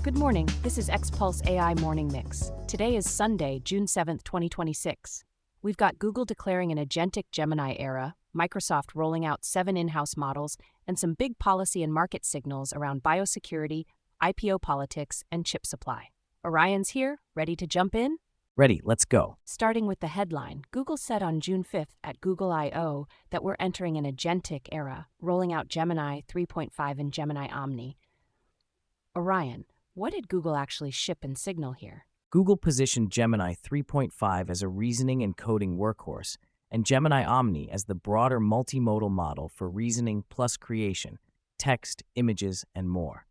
Good morning, this is XPulse AI Morning Mix. Today is Sunday, June 7th, 2026. We've got Google declaring an agentic Gemini era, Microsoft rolling out 7 in-house models, and some big policy and market signals around biosecurity, IPO politics, and chip supply. Orion's here, ready to jump in? Ready, let's go. Starting with the headline, Google said on June 5th at Google I/O that we're entering an agentic era, rolling out Gemini 3.5 and Gemini Omni. Orion, what did Google actually ship and signal here? Google positioned Gemini 3.5 as a reasoning and coding workhorse, and Gemini Omni as the broader multimodal model for reasoning plus creation, text, images, and more.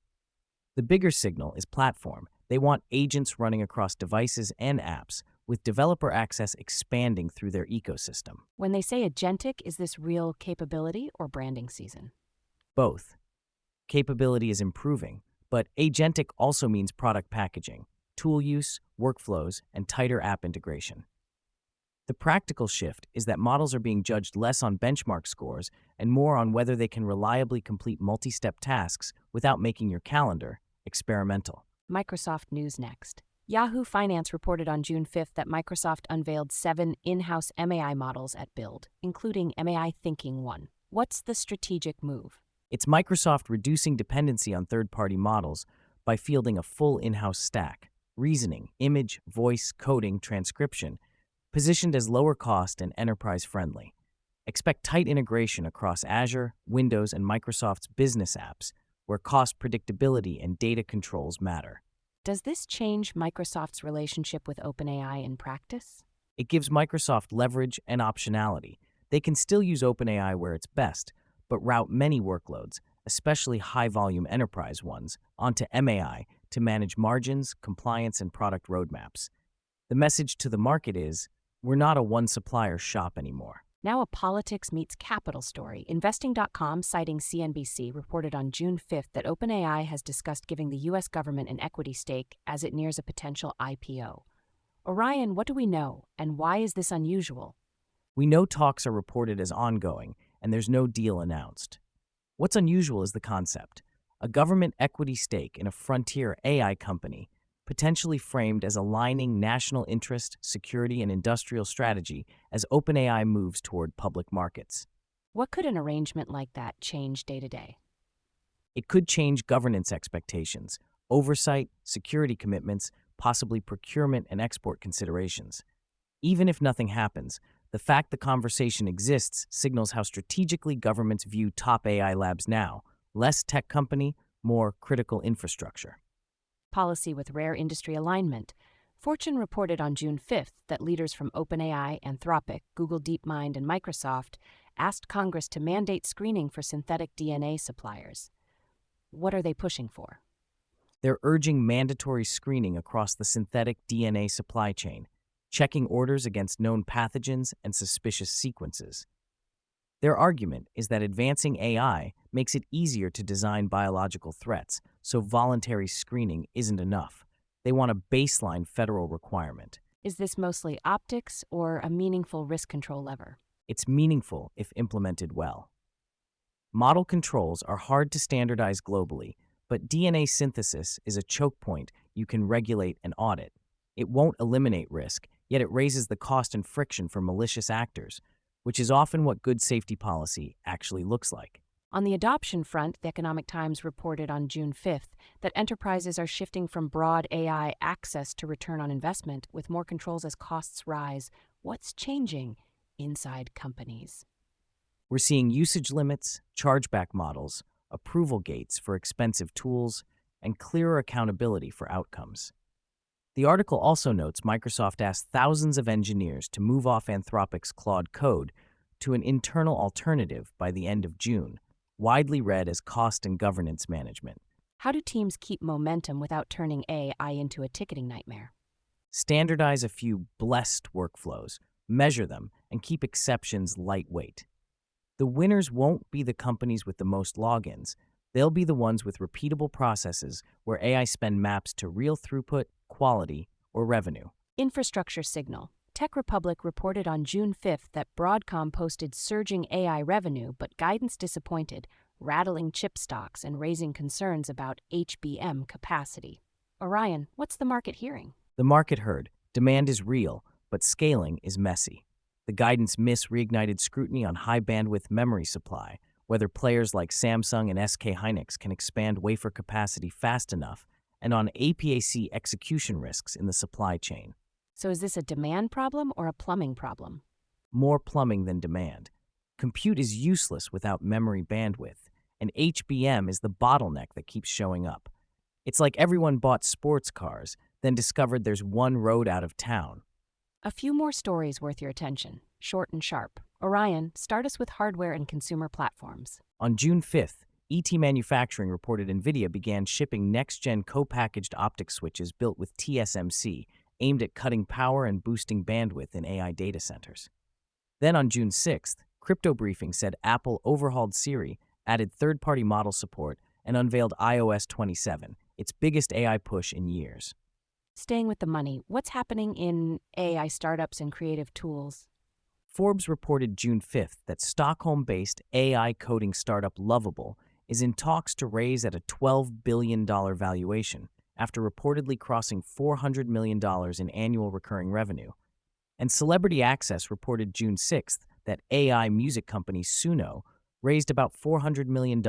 The bigger signal is platform. They want agents running across devices and apps, with developer access expanding through their ecosystem. When they say agentic, is this real capability or branding season? Both. Capability is improving, but agentic also means product packaging, tool use, workflows, and tighter app integration. The practical shift is that models are being judged less on benchmark scores and more on whether they can reliably complete multi-step tasks without making your calendar experimental. Microsoft news next. Yahoo Finance reported on June 5th that Microsoft unveiled 7 in-house MAI models at Build, including MAI Thinking 1. What's the strategic move? It's Microsoft reducing dependency on third-party models by fielding a full in-house stack, reasoning, image, voice, coding, transcription, positioned as lower cost and enterprise-friendly. Expect tight integration across Azure, Windows, and Microsoft's business apps, where cost predictability and data controls matter. Does this change Microsoft's relationship with OpenAI in practice? It gives Microsoft leverage and optionality. They can still use OpenAI where it's best, but route many workloads, especially high-volume enterprise ones, onto MAI to manage margins, compliance, and product roadmaps. The message to the market is, we're not a one-supplier shop anymore. Now a politics meets capital story. Investing.com, citing CNBC, reported on June 5th that OpenAI has discussed giving the U.S. government an equity stake as it nears a potential IPO. Orion, what do we know, and why is this unusual? We know talks are reported as ongoing, and there's no deal announced. What's unusual is the concept. A government equity stake in a frontier AI company, potentially framed as aligning national interest, security, and industrial strategy as OpenAI moves toward public markets. What could an arrangement like that change day to day? It could change governance expectations, oversight, security commitments, possibly procurement and export considerations. Even if nothing happens, the fact the conversation exists signals how strategically governments view top AI labs now: less tech company, more critical infrastructure. Policy with rare industry alignment. Fortune reported on June 5th that leaders from OpenAI, Anthropic, Google DeepMind, and Microsoft asked Congress to mandate screening for synthetic DNA suppliers. What are they pushing for? They're urging mandatory screening across the synthetic DNA supply chain, checking orders against known pathogens and suspicious sequences. Their argument is that advancing AI makes it easier to design biological threats, so voluntary screening isn't enough. They want a baseline federal requirement. Is this mostly optics or a meaningful risk control lever? It's meaningful if implemented well. Model controls are hard to standardize globally, but DNA synthesis is a choke point you can regulate and audit. It won't eliminate risk, yet it raises the cost and friction for malicious actors, which is often what good safety policy actually looks like. On the adoption front, the Economic Times reported on June 5th that enterprises are shifting from broad AI access to return on investment with more controls as costs rise. What's changing inside companies? We're seeing usage limits, chargeback models, approval gates for expensive tools, and clearer accountability for outcomes. The article also notes Microsoft asked thousands of engineers to move off Anthropic's Claude Code to an internal alternative by the end of June, widely read as cost and governance management. How do teams keep momentum without turning AI into a ticketing nightmare? Standardize a few blessed workflows, measure them, and keep exceptions lightweight. The winners won't be the companies with the most logins. They'll be the ones with repeatable processes where AI spend maps to real throughput, quality, or revenue. Infrastructure signal. Tech Republic reported on June 5th that Broadcom posted surging AI revenue, but guidance disappointed, rattling chip stocks and raising concerns about HBM capacity. Orion, what's the market hearing? The market heard demand is real, but scaling is messy. The guidance miss reignited scrutiny on high bandwidth memory supply, whether players like Samsung and SK Hynix can expand wafer capacity fast enough, and on APAC execution risks in the supply chain. So is this a demand problem or a plumbing problem? More plumbing than demand. Compute is useless without memory bandwidth, and HBM is the bottleneck that keeps showing up. It's like everyone bought sports cars, then discovered there's one road out of town. A few more stories worth your attention, short and sharp. Orion, start us with hardware and consumer platforms. On June 5th, ET Manufacturing reported NVIDIA began shipping next-gen co-packaged optic switches built with TSMC, aimed at cutting power and boosting bandwidth in AI data centers. Then on June 6th, Crypto Briefing said Apple overhauled Siri, added third-party model support, and unveiled iOS 27, its biggest AI push in years. Staying with the money, what's happening in AI startups and creative tools? Forbes reported June 5th that Stockholm-based AI coding startup Lovable is in talks to raise at a $12 billion valuation after reportedly crossing $400 million in annual recurring revenue. And Celebrity Access reported June 6th that AI music company Suno raised about $400 million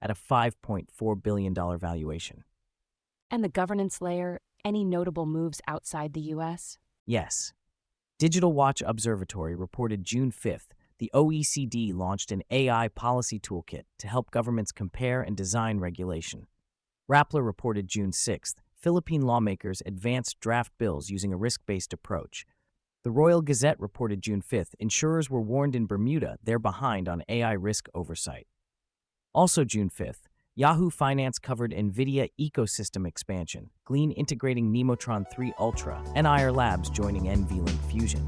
at a $5.4 billion valuation. And the governance layer, any notable moves outside the US? Yes. Digital Watch Observatory reported June 5th the OECD launched an AI policy toolkit to help governments compare and design regulation. Rappler reported June 6th Philippine lawmakers advanced draft bills using a risk-based approach. The Royal Gazette reported June 5th insurers were warned in Bermuda they're behind on AI risk oversight. Also June 5th, Yahoo Finance covered NVIDIA ecosystem expansion, Glean integrating Nemotron 3 Ultra, and IR Labs joining NVLink Fusion.